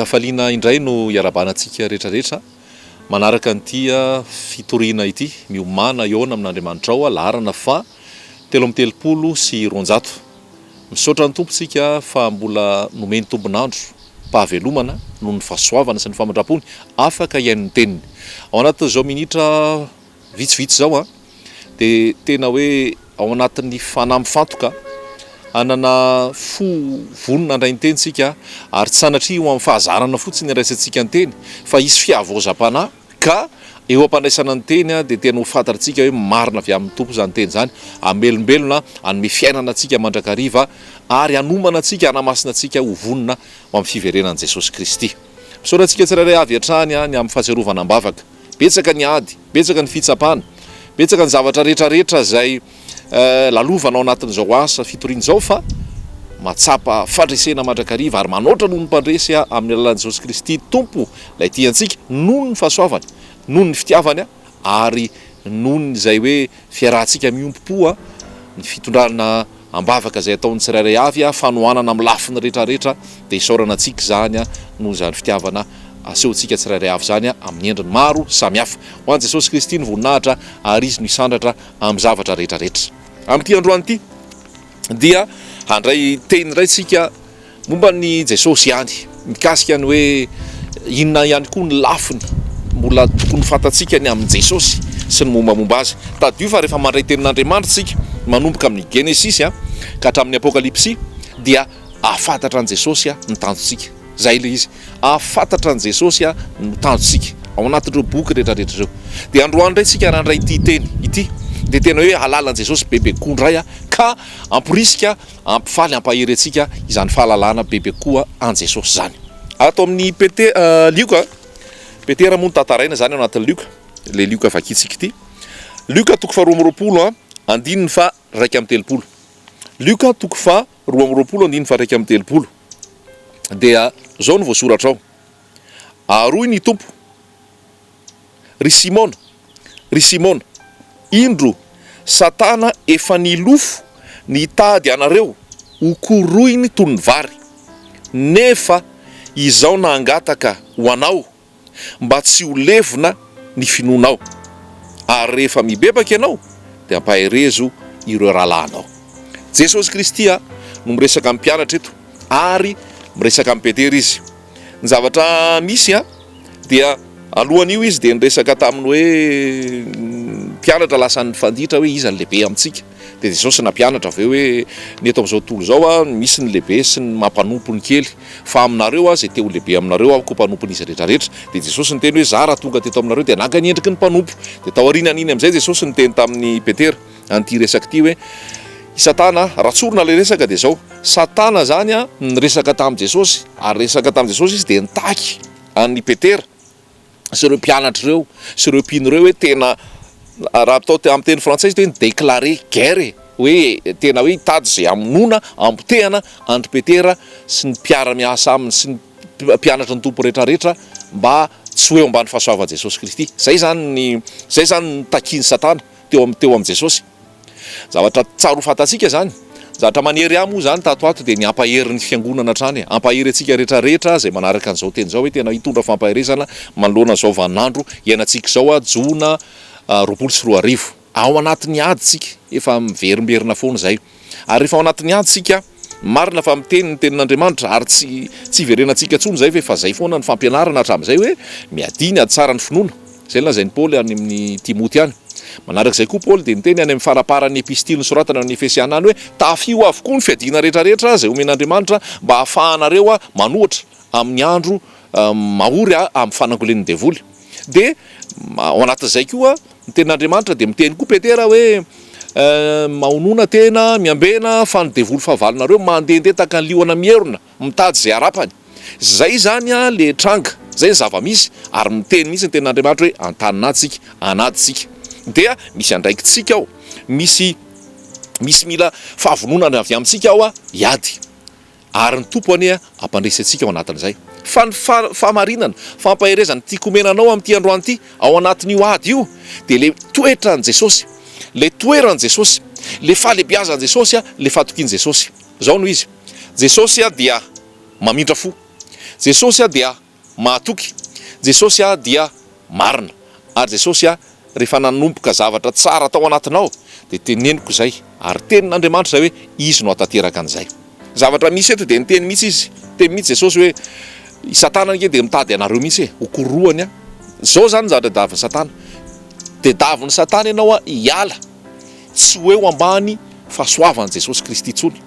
Mankafaliana indray no iarabanantsika rehetrarehetra manaraka an'ity fitoriana ity miomana eona amin'Andriamanitra ao laharana fa 7 sy 900. Misaotra ny tompontsika fa mbola nomeny tombonandro pahavelomana noho ny fahasoavana sy ny famandrapony afaka iain'ny teniny. Ao anatin'izao minitra vitsivitsy zao dia tena hoe ao anatin'ny fanahy mifantoka anana vonona andray ny tenitsika ary tsy sanatria ho amin'ny fahazarana fotsiny iraisantsika ny teny fa isy fiavoazam-panahy ka eo ampandraisana ny teny dia tena ho fantatritsika hoe marina avy amin'ny tompo izany teny izany, amelombelona anome fiainana antsika mandrakariva ary anomana antsika anamasina antsika ho vonona ho amin'ny fiverenan'i Jesosy Kristy. Misaotra antsika tsirairay avy hatrany ny amin'ny fahatsiarovana am-bavaka. Betsaka ny ady, betsaka ny fitsapana, betsaka ny zavatra rehetrarehetra izay lalovana ao anatin'izao asa fitorian'izao fa matsapa fandresena mandrakariva ary manoatra noho ny mpandresy amin'ny alalan'i Jesosy Kristy tompo ilay tiantsika noho ny fahasoavany, noho ny fitiavany ary noho ny izay hoe fiarahantsika miompom-po ny fitondrana am-bavaka izay ataon'ny tsirairay avy fanohanana amin'ny lafiny rehetrarehetra dia isaorana antsika zany noho izany fitiavana asehontsika tsirairay avy zany amin'ny endriny maro samihafa. Ho an'i Jesosy Kristy ny voninahitra ary izy no isandratra amin'ny zavatra rehetrarehetra. Amin'ity androany ity dia handray teny indray tsika momba ny Jesosy ihany, mikasika ny hoe inona ihany koa ny lafiny mbola tokony fantatsika ny amin'ny Jesosy sy ny mombamomba azy. Tadio fa rehefa mandray tenin'Andriamanitra tsika manomboka amin'ny Genesisy ka hatramin'ny Apokalipsy dia ahafantatra an' Jesosy ny tanjontsika. Zay le izy, ahafantatra an' Jesosy ny tanjontsika ao anatin'ireo boky rehetrarehetra ireo. Dia androany indray tsika rahandray ity teny ity dia tena hoe halalan'i Jesosy bebe koa indray ka amporisika ampifaly ampahery antsika izany fahalalana bebe koa an' Jesosy zany. Ato amin'ny Lioka, Petera moa ny tantaraina zany ao anatin'ny Lioka, le Lioka vakitsika ity. Lioka toko faha 12 andininy fa 1:30. Lioka toko faha 12 andininy fa 1:30. Dia zao no voasoratra ao. Aroy ny tompo. Ry Simona, indro Satana efa nilofo nitady anareo ho korohiny toy ny vary, nefa izao nangataka ho anao mba tsy ho levona ny finoanao, ary rehefa mibebaka ianao dia ampaherezo ireo rahalahinao. Jesosy Kristy no miresaka amin'ny mpianatra eto ary miresaka amin'ny Petera izy. Ny zavatra misy dia alohan'io izy dia niresaka taminy hoe mpianatra lasa ny fanditra hoe iza ny lehibe amintsika. Dia Jesosy nampianatra avy eo hoe ny eto amin'izao tontolo izao misy ny lehibe sy ny mampanompo ny kely, fa aminareo izay te ho lehibe aminareo ko mpanompon'izy rehetrarehetra. Dia Jesosy niteny hoe za raha tonga teto aminareo dia naka ny endriky ny mpanompo. Dia taorianan'iny amin'izay Jesosy niteny tamin'ny Petera an'ity resaka ity hoe Satana, ratsorina le resaka dia zao, Satana zany niresaka tamin'i Jesosy ary resaka tamin'i Jesosy izy dia nitaky an'ny Petera sy ireo mpianatra ireo sy ireo mpino ireo hoe tena raha atao amin'ny teny frantsay hoe déclarer guerre, hoe tena hoe hitady izay amonona ampotehana andry Petera sy ny mpiara-miasa aminy sy ny mpianatra ny tompo rehetrarehetra mba tsy hoe ambany fahasoavan'i Jesosy Kristy. Zay zany ny takiany Satana teo amin'ny Jesosy. Zavatra tsara ho fantatsika zany, zavatra manery moa zany tato dia ny ampahery ny fiangonana hatrany, ampahery antsika rehetrarehetra izay manaraka an'izao teny izao hoe tena hitondra fampaherezana manoloana izao vaninandro iainantsika izao Jona 24. Ao anatin'ny ady tsika efa miverimberina foana zay, ary rehefa ao anatin'ny ady tsika marina fa miteny ny tenin'Andriamanitra ary tsy iverenantsika intsony zay fa zay foana ny fampianarana hatramin'izay hoe miadiny ady tsara ny finoana. Zay lazain'ny Paoly any amin'ny Timoty any. Manarak'izay koa Paoly dia niteny any amin'ny faraparan'ny epistily nosoratana amin'ny Efesiana any hoe tafio avokoa ny fiadiana rehetrarehetra izay omen'Andriamanitra mba hahafahanareo manohatra amin'ny andro mahory amin'ny fanangolen'ny devoly. Dia ao anatin'izay koa ny tenin'Andriamanitra dia miteny koa Petera hoe mahonona tena miambena fa ny devoly fahavalonareo mandehandeha taka ny liona mierona mitady izay harapany. Zay zany le tranga, zay ny zava-misy ary miteny mihitsy ny tenin'Andriamanitra hoe antaninatsika, anadytsika. Dia misy andraikitsika ao, misy mila fahavononana avy amintsika ao iady, ary ny tompo anie ampandresy antsika ao anatin'izay. Fa ny fahamarinana, fampaherezana tiako omenanao amin'ity androany ity ao anatin'io ady io dia le toetran'i Jesosy, le toeran'i Jesosy, le fahalebiazan'i Jesosy, le fahatokian'i Jesosy. Zao no izy. Jesosy dia mamindra fo. Jesosy dia mahatoky, Jesosy dia marina, ary Jesosy rehefa nanomboka zavatra tsara tao anatinao dia teneniko izay ary tenin'Andriamanitra izay hoe izy no atateraka an'izay. Zavatra misy eto dia niteny mihitsy izy, teny mihitsy Jesosy hoe i Satana nge dia mitady anareo mihitsy ho korohany. Zao zany zavatra davin'ny Satana. Dia davin'ny Satana ianao hiala, tsy hoe ho ambany fahasoavan'i Jesosy Kristy intsony.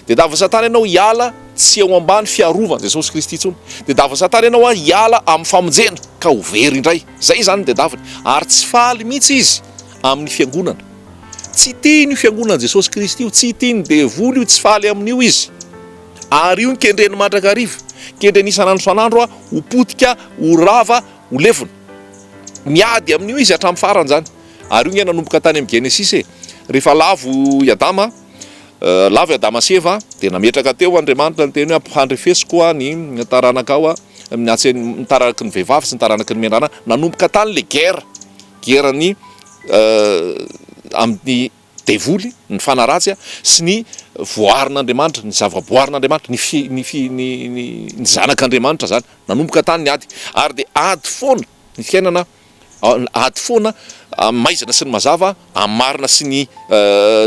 Dia davin'ny Satana ianao hiala, tsy eo ambany fiarovan'i Jesosy Kristy intsony. Dia davin'ny Satana ianao hiala amin'ny famonjena ka ho very indray. Zay zany dia daviny, ary tsy faly mihitsy izy amin'ny fiangonana. Tsy tiany io fiangonan'i Jesosy Kristy io, tsy tiany devoly io, tsy faly amin'io izy. Ary io kendreny mandrakariva, kendreny isan'andro isan'andro ho potika, ho rava, ho levona. Miady amin'io izy hatramin'ny farany zany. Ary io nge nanomboka tany amin'ny Genesis rehefa lavo i Adama sy Eva dia nametraka teo Andriamanitra ny teny hoe ampihandrefesiko ny taranaka mitaraky ny vehivavy sy ny taranaky ny menarana. Nanomboka tany le guerre-ny amin'ny devoly, ny fanaratsy sy ny voarin'Andriamanitra, ny zavaboarin'Andriamanitra, ny zanak'Andriamanitra zany. Nanomboka tany ny ady, ary dia ady foana ny fiainana, ady foana maizana sy ny mazava, amin'ny marina sy ny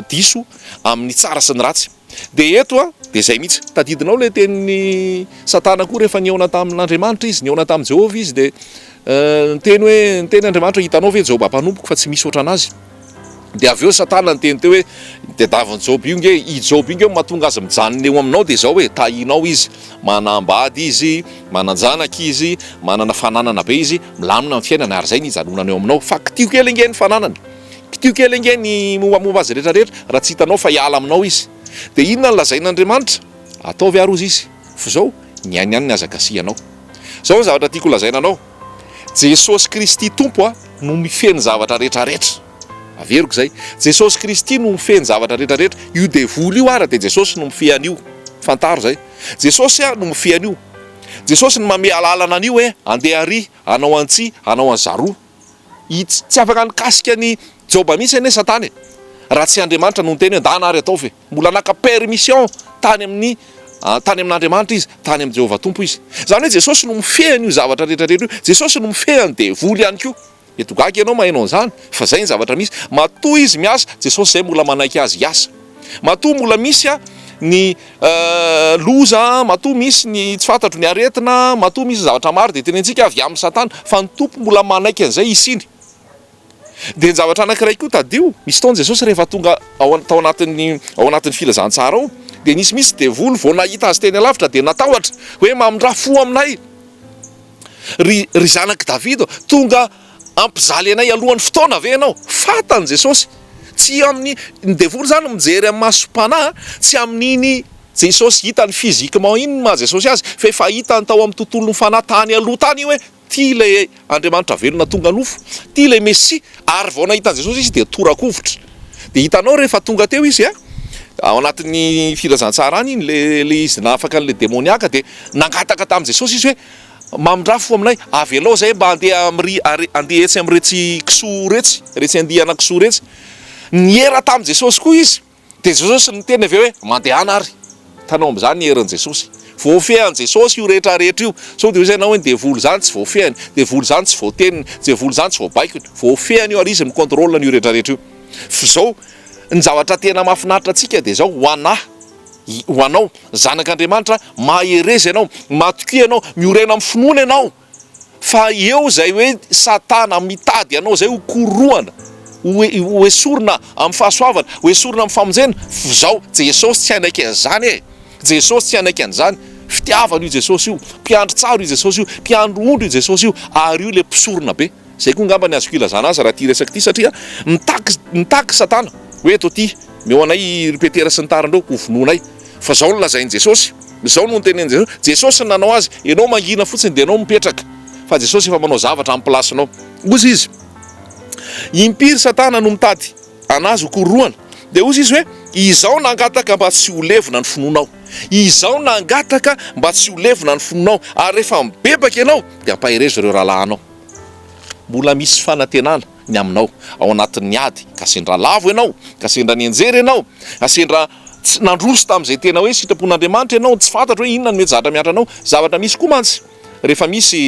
diso, amin'ny tsara sy ny ratsy. Dia eto dia zay mihitsy tadidinao le tenin'ny Satana koa rehefa nihaona tamin'Andriamanitra izy, nihaona tamin'i Jehovah izy dia niteny Andriamanitra hitanao ve Job mpanompoka fa tsy misy oatra anazy. Dia avy eo Satana niteny teo hoe dia davin'i Job io nge, i Job io nge mahatonga azy mijanona eo aminao dia zao hoe tahinao izy, manambady izy, mananjanaka izy, manana fananana be izy, milamina amin'ny fiainana, ary zay ny ijanonana eo aminao. Fa kitio kely nge ny fananana, kitio kely nge ny mombamomba azy rehetrarehetra raha tsy hitanao fa hiala aminao izy. Dia inona no lazain'Andriamanitra? Ataovy ary ozy izy, fa zao niainy ihany ny azakasianao. Zao ny zavatra tiako lazaina anao, Jesosy Kristy tompo no mifeny zavatra rehetrarehetra. Averiko zay, Jesosy Kristy no mifeny zavatra rehetrarehetra. Io devoly io ara dia Jesosy no mifehy an'io, fantaro zay. Jesosy no mifehy an'io. Jesosy no manome alalana an'io hoe andeha ary, hanao antsy, hanao anzaroa. Tsy afaka nikasika ny Joba mihitsy ane Satana raha tsy Andriamanitra no niteny hoe ndana ary atao fe. Mbola naka permission tany amin'Andriamanitra izy, tany amin'ny Jehovah tompo izy. Zany hoe Jesosy no mifehy an'io zavatra rehetrarehetra io. Jesosy no mifehy ny devoly ihany koa. Eto gaga ianao mahainao an'izany, fa zay ny zavatra misy. Matoa izy miasa, Jesosy zay mbola manaiky azy hiasa. Matoa mbola misy ny loza, matoa misy ny tsy fantatro ny aretina, matoa misy zavatra maro dia tenentsika avy amin'ny Satana, fa ny tompo mbola manaiky an'izay isiny. Dia ny zavatra anankiray koa tadio, misy taona Jesosy rehefa tonga ao anatin'ny filazantsara ao, dia misy devoly vao nahita azy teny alavitra dia natahotra hoe mamindra fo aminay. Ry zanaky Davidy tonga ampizaly anay alohan'ny fotoana ve ianao? Fantany Jesosy. Tsy amin'ny devoly zany mijery amin'ny masom-panahy, tsy amin'iny Jesosy hitany fizikement iny maha Jesosy azy, fa efa hitany tao amin'ny tontolon'ny fanahy tany aloha tany hoe ty le Andriamanitra velona tonga nofo, ty le Messia. Ary vao nahitany Jesosy izy dia tora-kovitra. Dia hitanao rehefa tonga teo izy ao anatin'ny filazantsara any iny le izy nafaka an'le demoniaka dia nangataka tamin'i Jesosy izy hoe mamindrafo aminay, avy alao zay mba andeha etsy amin'iretsy kisoa retsy, retsy andihana kisoa retsy. Niera tamin'i Jesosy koa izy, dia Jesosy niteny avy hoe mandehana ary. Tanao amin'izany ny heran'i Jesosy. Voafehan'i Jesosy io rehetrarehetra io. So dia izay na hoe devoly zany tsy voafehany, devoly zany tsy voateniny, devoly zany tsy voabaikony, voafehany io ary izy mikontrôla io rehetrarehetra io. Fa zao ny zavatra tena mahafinaritra antsika dia zao ho anao zanak'Andriamanitra, maherezy ianao, matoky ianao, miorena amin'ny finoana ianao. Fa eo zay hoe Satana mitady ianao zay ho korohana, ho esorina amin'ny fahasoavana, ho esorina amin'ny famonjena. Zao Jesosy tsy anaiky an'izany e. Jesosy tsy anaiky an'izany. Fitiavana io Jesosy io, mpiandro tsara io Jesosy io, mpiandro ondro io Jesosy io, ary io le mpisorona be. Zay koa ngamba ny azoko ilazana azy raha ty resaka ty, satria mitaky Satana hoe eto ty meo anay ripetera sy ny tarandreo ho vononay. Fa zao no lazain'i Jesosy, zao no tenen'i Jesosy. Jesosy nanao azy, ianao mangina fotsiny dia ianao mipetraka, fa Jesosy efa manao zavatra amin'ny plasinao. Ozy izy impiry Satana no mitady anazy ho korohana, dia ozy izy hoe izao nangataka mba tsy ho levona ny finoanao, izao nangataka mba tsy ho levona ny finoanao, ary rehefa mibebaka ianao dia ampaherezy ireo rahalahinao. Mbola misy fanantenana ny aminao ao anatin'ny ady, ka sendra lavo ianao, ka sendra nianjera ianao, ka sendra tsy nandroso tamin'izay tena hoe sitrapon'Andriamanitra ianao, tsy fantatra hoe inona no mety zatra miatra anao. Zavatra misy koa mantsy rehefa misy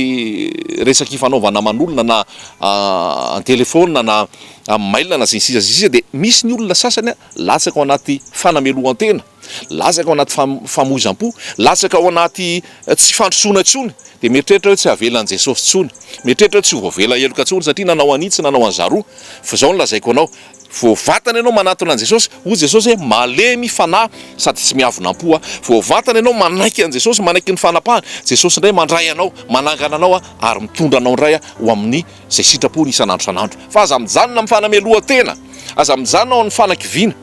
resaky fanaovana man'olona na an-telefona na amin'ny mail na zay sisa dia misy ny olona sasany latsaka ao anaty fanamelohan-tena, latsaka ao anaty famoizam-po, latsaka ao anaty tsy fandrosoana intsony, dia mieritreritra hoe tsy havelan'i Jesosy intsony, mieritreritra hoe tsy ho voavela eloka intsony satria nanao an'ity tsy nanao an'zaroa. Fa izao no lazaiko anao, voavatana ianao manatona an' Jesosy, hoy Jesosy hoe malemy fanahy sady tsy miavonam-po. Voavatana ianao manaiky an' Jesosy, manaiky ny fanapahany, Jesosy indray mandray anao, manangana anao ary mitondra anao indray ho amin'ny zay sitrapony isan'andro isan'andro. Fa aza mijanona amin'ny fanamelohan-tena, aza mijanona ao amin'ny fanakiviana,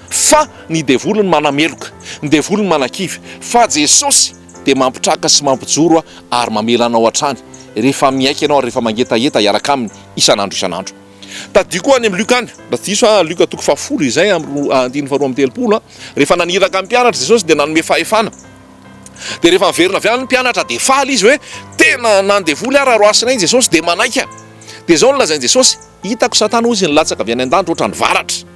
fa ny devolony manameloka, ny devolony manakivy, fa Jesosy dia mampitraka sy mampijoro ary mamela anao hatrany rehefa miaiky ianao, rehefa mangetaheta hiaraka aminy isan'andro isan'andro. Tadio koa any amin'ny Luka any, raha diso Luka toko 10 izay amin'ny 2:30 rehefa naniraka amin'ny mpianatra Jesosy dia nanome fahefana. Dia rehefa miverina avy any ny mpianatra dia faly izy hoe tena nandevoly ary roasina Jesosy dia manaika. Dia izao no lazainy Jesosy, hitako Satana ozy nilatsaka avy any an-danitra ohatra ny varatra.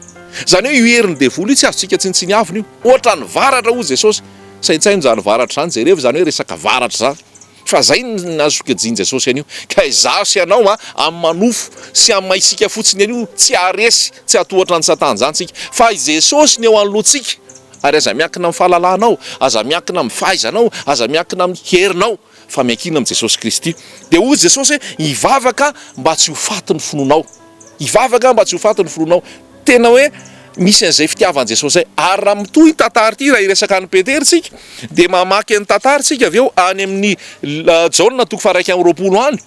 Zany hoe io herin'ny devoly io tsy azontsika tsinitsiny aviny io, ohatra ny varatra hoy Jesosy. Saintsainy zany varatra zany, jereva zany hoe resaka varatra zany. Fa zay nazo fikajiany Jesosy an'io. Ka izaho sy ianao amin'ny manofo sy amin'ny mahisika fotsiny an'io tsy haresy, tsy hatohatra ny Satana zany tsika. Fa i Jesosy ny eo anoloantsika. Ary aza miankina amin'ny fahalalanao, aza miankina amin'ny fahaizanao, aza miankina amin'ny herinao, fa miankina amin'ny Jesosy Kristy. Dia hoy Jesosy hoe hivavaka mba tsy ho faty ny fononao. Hivavaka mba tsy ho faty ny fononao. Tena hoe misy an'izay fitiavan'i Jesosy zay. Ary raha mitohy tantara ity raha iresaka ny Petera tsika, dia mamaky ny tantara tsika avy eo any amin'ny Jaona toko 1:20 any.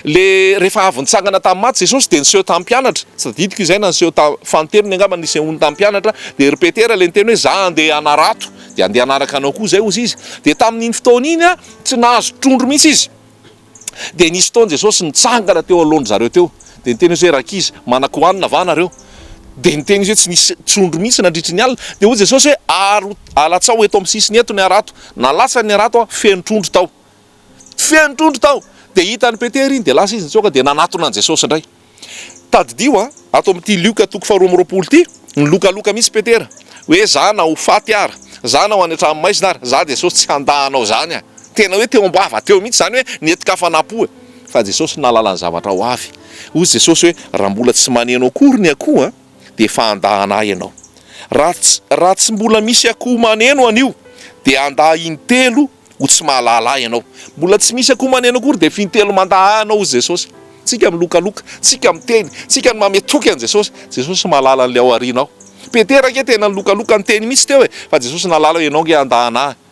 Le rehefa avy nitsangana tamin'ny maty Jesosy dia niseho tamin'ny mpianatra, tsy tadidiko izay na niseho fanonteny angamba nisehony tamin'ny mpianatra, dia ry Petera le niteny hoe za andeha hanarato, dia andeha hanaraka anao koa zay hozy izy. Dia tamin'iny fotoana iny tsy nahazo trondro mihitsy izy. Dia nisy fotoana Jesosy nitsangana teo alohan'ny zareo teo, dia niteny hoe rakizy manako hoanina va nareo. Dia niteny izy hoe tsy nisy trondro mihitsy nandritry ny alina. Dia hoy Jesosy hoe alatsao eto amin'ny sisiny eto ny arato. Nalatsa ny arato feno trondro tao, feno trondro tao. Dia hitan'ny Petera iny dia lasa izy nitsoaka dia nanatona an Jesosy indray. Tadidio ato amin'ity Luka toko 2:20 ity, ny lokaloka misy Petera hoe za na ho faty ara, za na ho any hatramin'ny maizina ara, za Jesosy tsy handahanao zany. Tena hoe teo ambava teo mihitsy zany hoe netika fanapo. Fa Jesosy nalala ny zavatra ho avy. Hoy Jesosy hoe raha mbola tsy maneno akory ny akoho dia efa handahana ianao. Raha tsy mbola misy akoho maneno anio dia andaha intelo ho tsy mahalala ianao. Mbola tsy misy akoho maneno akory dia fintelo mandaha anao hozy Jesosy. Tsika milokaloka, tsika miteny, tsika ny mametoky an Jesosy. Jesosy mahalala an'ilay ao aorianao. Petera ke tena nilokaloka niteny mihitsy teo fa Jesosy nalala ianao nge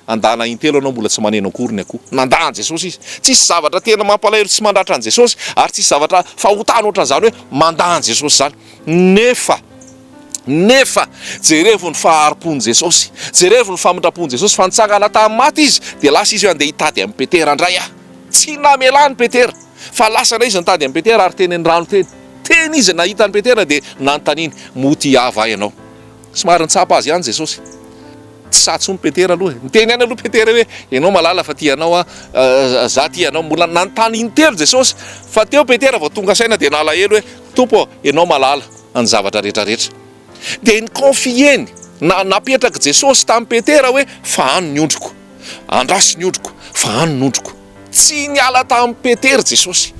andahana intelo anao mbola tsy maneno akory ny akoho. Nandahan Jesosy izy. Tsisy zavatra tena mampalahelo tsy mandatra an Jesosy ary tsisy zavatra fahotana ohatran'izany hoe mandahan Jesosy zany. Nefa jerevo ny faharim-pon'i Jesosy, jerevo ny famindrapon'i Jesosy fa nitsangana tamin'ny maty izy dia lasa izy andeha hitady amin'ny Petera indray tsy namelany Petera fa lasa na izy nitady amin'ny Petera ary teny ny rano teny izy nahita ny Petera dia nanontaniany moty ava ianao. Somary nitsapa azy ihany Jesosy, tsy satsony Petera aloha. Niteny ihany aloha Petera hoe ianao malala fa ty ianao za ty ianao, mbola nanontany intelo Jesosy. Fa teo Petera vao tonga saina dia nalahelo hoe tompo ianao malala ny zavatra rehetrarehetra. Dia ny konfieny napetraka Jesosy tamin'ny Petera hoe fa any ny ondriko, andraso ny ondriko, fa any ny ondriko. Tsy niala tamin'ny Petera Jesosy,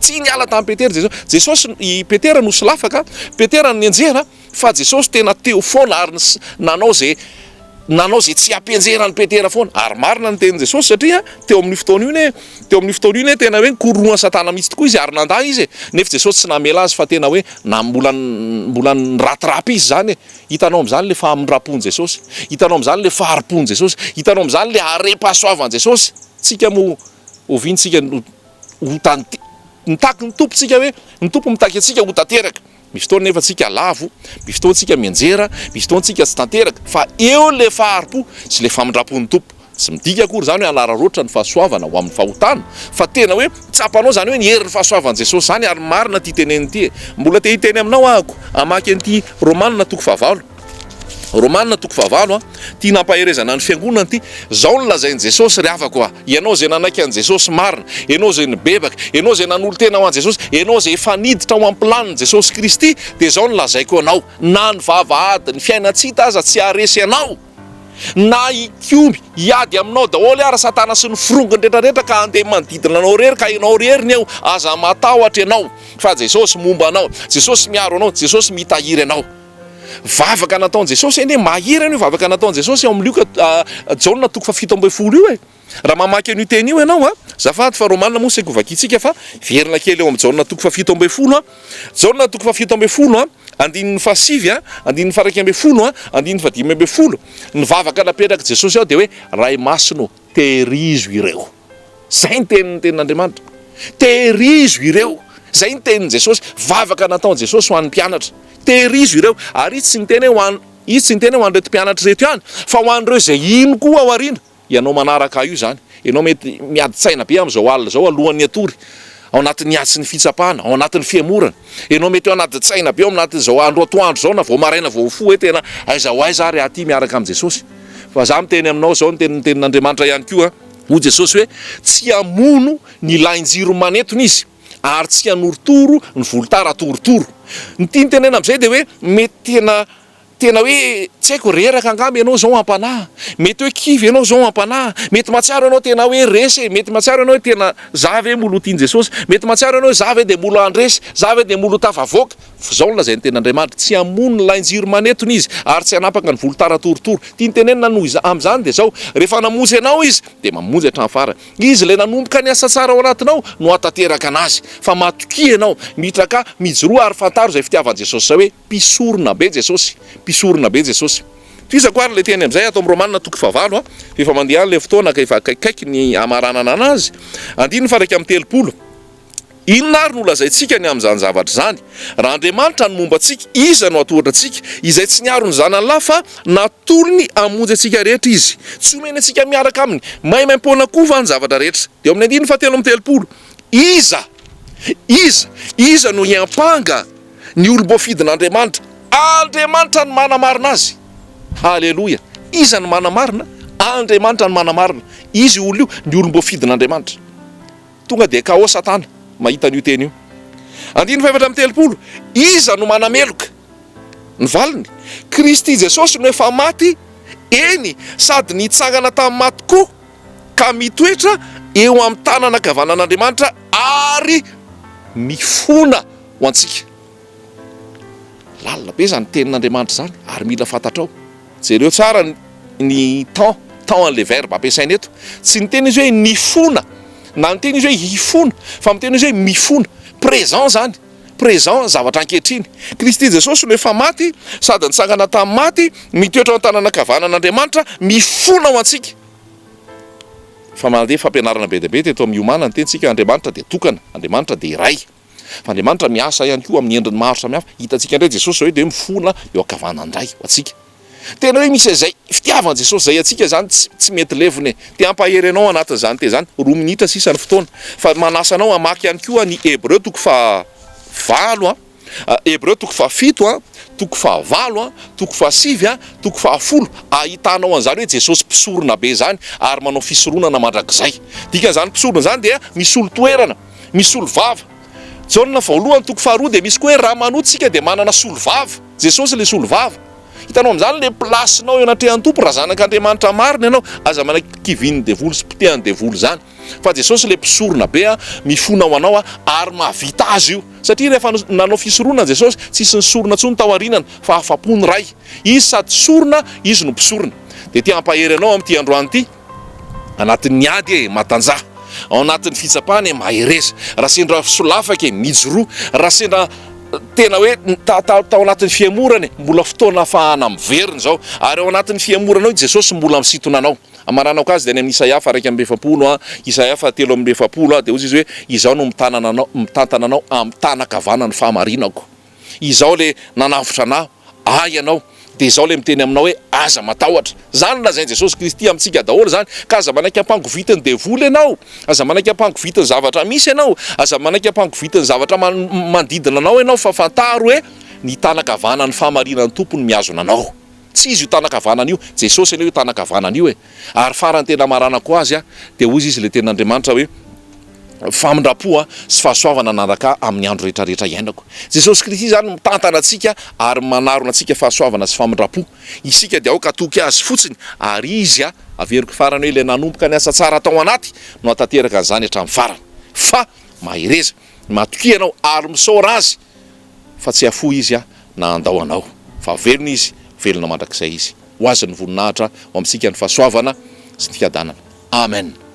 tsy niala tamin'ny Petera Jesosy. Jesosy i Petera no solafaka, Petera no nianjera, fa Jesosy tena teo foana ary nanao zay tsy ampianjeran'ny Petera foana. Ary marina ny tenin Jesosy satria teo amin'ny fotoana iny tena hoe nikoronoana Satana mihitsy tokoa izy ary nandaha izy. Nefa Jesosy tsy namela azy fa tena hoe mbola niratirapy izy zany. Hitanao amin'izany le fahamindrapon'i Jesosy, hitanao amin'izany le faharim-pon'i Jesosy, hitanao amin'izany le are-pahasoavan'i Jesosy. Tsika mo ovintsika nitaky ny tompontsika hoe ny tompo mitaky antsika ho tanteraka. Misy fotoana nefa tsika lavo, misy fotoana tsika mianjera, misy fotoana tsika tsy tanteraka, fa eo le faharim-po sy le famindrapon'ny tompo. Tsy midika akory zany hoe anararoatra ny fahasoavana ho amin'ny fahotana, fa tena hoe tsapanao zany hoe ny herin'ny fahasoavan'i Jesosy zany ary marina ty teneny ity. Mbola te hiteny aminao ahako amaky an'ity Romanina toko 9. Romanina toko fahavalo tia nampaherezana ny fiangonana ty zao ny lazain'i Jesosy ry havako ianao zay nanaiky an Jesosy marina, ianao zay nibebaka, ianao zay nanolo tena ho an Jesosy, ianao zay efa niditra ao am-planiny Jesosy Kristy, de zao ny lazaiko anao, na ny vavahady ny fiainatsita aza tsy haresy anao, na ikiomy hiady aminao daholo ara Satana sy ny firongony rehetrarehetra ka andeha manodidina anao rery ka ianao reriny eo aza matahotra ianao, fa Jesosy momba anao, Jesosy miaro anao, Jesosy mitahiry anao. Vavaka nataon Jesosy eny mahery io vavaka nataon Jesosy ao amin'ny Luka Jauna 7:12 io raha mamaky an'io teny io ianao zafady fa Romanina moa saiko vakitsika fa verina kely eo amin'ny Jauna 7:12 Jauna 7:12 andininy fasivy andininy faraky amby folo andininy fadimy amby folo ny vavaka napetraka Jesosy ao de hoe ray masino terizo ireo, zay ny tenin'Andriamanitra, terizo ireo, zay ny tenin Jesosy, vavaka nataon Jesosy ho an'ny mpianatra, terizo ireo, ary izy tsy niteny ho an'ny reto mpianatra reto ihany fa ho an'ireo zay ino koa ao aoriana, ianao manaraka io zany, ianao mety miadi-tsaina be am'izao alina zao alohan'ny atory, ao anatin'ny ady ny fitsapahana, ao anatin'ny fiemorana, ianao mety ao anaty tsaina be ao anatin'izao andro atoandro zao na vao maraina vao fo hoe tena aiza ho aiza ary aty miaraka am Jesosy, fa za miteny aminao zao ny tenin'Andriamanitra ihany koa ho Jesosy hoe tsy hamono ny lahin-jiro manentona izy ary tsy hanorotoro ny volotara torotoro. Ny tiany tenena am'izay de hoe mety tena hoe tsy haiko reraka angamba ianao zao ampanahy, mety hoe kivy ianao zao ampanahy, mety matsiaro ianao tena hoe resy, mety matsiaro ianao tena zavy molo tiany Jesosy, mety matsiaro ianao zavy de molo andresy, zavy de molo tafavoaka, zao ny lazain'ny tenin'Andriamanitra, tsy hamono ny lahin-jiro manentona izy ary tsy hanapaka ny volotara torotoro. Tiany tenena noho am'izany de zao rehefa namonjy anao izy de mamonjy hatramin'ny farany, izy le nanomboka ny asa tsara ao anatinao no atateraka anazy, fa matoki ianao mitraka mijoroa ary fantaro zay fitiavan Jesosy zao hoe pisorona be Jesosy, pisorona be Jesosy. Toizako ary le teny am'izay ato amin'ny Romanina 7 efa mandeha le fotoana ka efa kaikaiky ny amaranana anazy, andiny faraky amin'ny 30. Inona ary no lazaintsika ny am'izany zavatra zany? Raha Andriamanitra ny momba antsika, iza no atohatra antsika, izay tsy niaro ny zanany lahy fa natolony hamonjy antsika rehetra izy, tsy omeny antsika miaraka aminy, mahay maim-poana koa ny zavatra rehetra. De amin'ny 9:30 iza no hiampanga ny olom-boafidin'Andriamanitra? Andriamanitra ny manamarina azy. Halleloja. Iza ny manamarina? Andriamanitra ny manamarina. Izy olo io ny olom-boafidin'Andriamanitra. Tonga de ka Satana mahita an'io teny io. 9:30 iza no manameloka ny valiny? Kristy Jesosy no efa maty, eny sady nitsangana tamin'ny maty koa ka mitoetra eo amin'ny tanana ankavanan'Andriamanitra ary mifona ho antsika. Lalina be zany tenin'Andriamanitra zany ary mila fantatrao. Jereo tsara ny temps le verbe ampiasaina eto, tsy niteny izy hoe nifona na niteny izy hoe hifona, fa miteny izy hoe mifona, présent zany, présent zavatra ankehitriny. Kristy Jesosy no efa maty sady nitsangana tamin'ny maty, mitoetra ao tanana ankavanan'Andriamanitra, mifona ho antsika. Fa mandeha fampianarana be dia be teto amin'ny omana ny tentsika Andriamanitra de tokana, Andriamanitra de iray. Fa Andriamanitra miasa ihany koa amin'ny endriny maro samihafa. Hitantsika indray Jesosy hoe de mifona eo ankavanan'indray ho antsika. Tena hoe misy izay fitiavan Jesosy zay antsika zany tsy mety levone. Te ampahery anao anatin'izany te zany, 2 minitra sisa ny fotoana. Fa manasa anao hamaky ihany koa ny Hébreu 7, Hébreu 7, 7, 7, 10, ahitanao an'izany hoe Jesosy mpisorona be zany ary manao fisoronana mandrakizay. Dikan'izany mpisorona zany dia misy olo toerana, misy olo vava. Jauna voalohany 2 de misy koa hoe raha manotsika de manana solo vava. Jesosy le solo vava. Hitanao amin'izany le plasinao eo anatrehan'ny tompo raha zanak'Andriamanitra marina ianao, aza manaky kiviny devolo sy mpitehany devolo zany. Fa Jesosy le mpisorona be mifona ho anao ary mahavita azy io. Satria rehefa nanao fisorona Jesosy, tsisy ny sorona tsony tao aorinany fa afa-pony ray. Izy sady sorona, izy no mpisorona. De tia ampahery anao amin'ity androany ity, anatin'ny ady matanjaha, ao anatin'ny fitsapahana mahereza, raha sendra solafaka mijoroa, raha sendra tena hoe tao anatin'ny fiemorana mbola fotoana fahana miveriny zao, ary ao anatin'ny fiemoranao Jesosy mbola misitona anao. Amaranao ka azy de any amin'ny Isaia 1:7, Isaia 3:7 de ozy izy hoe izao no mitantana anao amin'ny tanakavanany fahamarinako. Izao le nanavotra anao, ianao de izao le miteny aminao hoe aza matahotra. Zany lazain Jesosy Kristy amintsika daholo zany, ka aza manaky ampangovita ny devoly ianao, aza manaky ampangovita ny zavatra misy ianao, aza manaky ampangovita ny zavatra mandidina anao ianao, fa fantaro hoe ny tanakavanany fahamarinan'ny tompony miazona anao. Tsy izy io tanakavanana io, Jesosy anie io tanakavanana io e. Ary farany tena maranako azy a, dia hozy izy le ten'Andriamanitra hoe famindrapo sy fahasoavana nandraka amin'ny andro rehetrarehetra iainako. Jesosy Kristy zany mitantana antsika ary manarona antsika fahasoavana sy famindrapo. Isika dia aoka toky azy fotsiny, ary izy averiko farany hoe ilay nanomboka ny asa tsara tao anaty no atateraka an'izany hatramin'ny farany. Fa mahireza, matoky ianao ary misaora azy, fa tsy afo izy na andao anao, fa velona izy, velona mandrakizay izy. Ho azy ny voninahitra ho amintsika ny fahasoavana sy ny fiadanana. Amen.